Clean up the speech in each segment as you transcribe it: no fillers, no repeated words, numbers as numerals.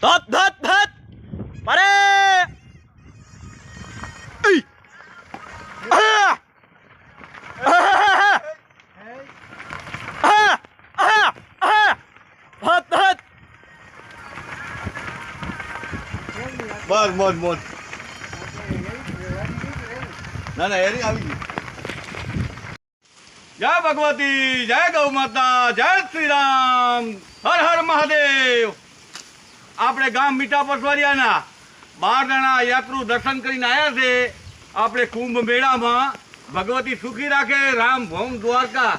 ધત ધત ધત પરે બસ મોજ મોજ ના ના એરી આવી ગઈ જય ભગવતી જય ગૌ માતા જય શ્રી રામ હર હર મહાદેવ આપણે ગામ મીઠા પસવારિયાના 12 જણા યાત્રુ દર્શન કરીને આવ્યા છે આપણે કુંભ મેળામાં ભગવતી સુખી રાખે રામ ભૌમ દ્વારકા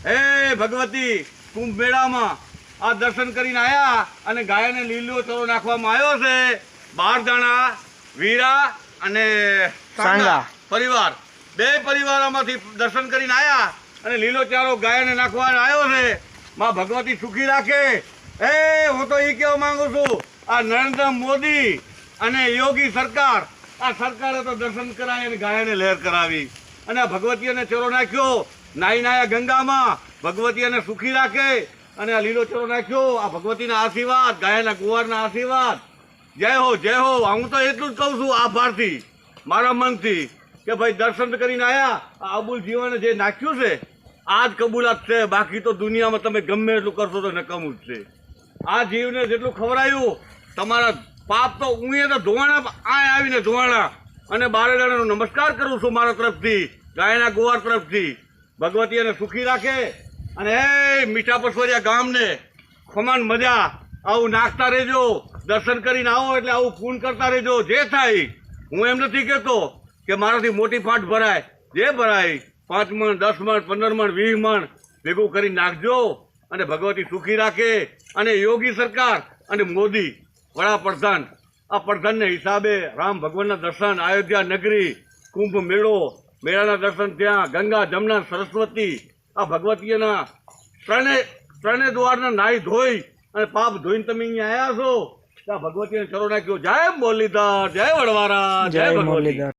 હે ભગવતી કુંભ મેળામાં આ દર્શન કરીને આવ્યા અને ગાયને લીલો ચરો નાખવામાં આવ્યો છે 12 જણા વીરા અને સાંગા પરિવાર બે પરિવારોમાંથી દર્શન કરીને આવ્યા અને લીલો ચારો ગાયને નાખવાનો આવ્યો છે માં ભગવતી સુખી રાખે એ હું તો એ કહેવા માંગુ છું આ નરેન્દ્ર મોદી અને યોગી સરકાર આ સરકારે તો દર્શન કરાવી અને ગાયને લહેર કરાવી અને આ ભગવતીને ચરો નાખ્યો નાઈ નાયા ગંગામાં ભગવતીને સુખી રાખે અને આ લીલો ચરો નાખ્યો આ ભગવતીના આશીર્વાદ ગાયના કુંવરના આશીર્વાદ જય હો હું તો એટલું જ કહું છું આભારથી મારા મનથી કે ભાઈ દર્શન કરીને આવ્યા આ અબુલ જીવને જે નાખ્યું છે આ જ કબૂલાત છે બાકી તો દુનિયામાં તમે ગમે એટલું કરશો તો નકામું જ છે આ જીવને જેટલું ખવડાયું તમારા પાપ તો હું તો ધોવાણા આ આવીને ધોવાણા અને 12 જણાનો નમસ્કાર કરું છું મારા તરફથી ગાયના ગોવાર તરફથી ભગવતી એને સુખી રાખે અને હે મીઠા પસવરિયા ગામને ખમાન મજા આવું નાખતા રહેજો દર્શન કરીને આવો એટલે આવું પૂન કરતા રહેજો જે થાય હું એમ નથી કહેતો કે મારાથી મોટી ફાટ ભરાય જે ભરાય 5 મણ 10 મણ 15 મણ 20 મણ ભેગું કરી નાખજો અને ભગવતી સુખી રાખે અને યોગી સરકાર અને મોદી વડાપ્રધાન આ પ્રધાનને હિસાબે રામ ભગવાનના દર્શન અયોધ્યા નગરી કુંભ મેળાના દર્શન ત્યાં ગંગા જમના સરસ્વતી આ ભગવતીના ત્રણે દ્વારના નાહી ધોઈ અને પાપ ધોઈને તમે અહીંયા આવ્યા છો ત્યાં ભગવતીને ચરો નાખ્યો જય મુરલીધર જય વડવારા જય ભગવતી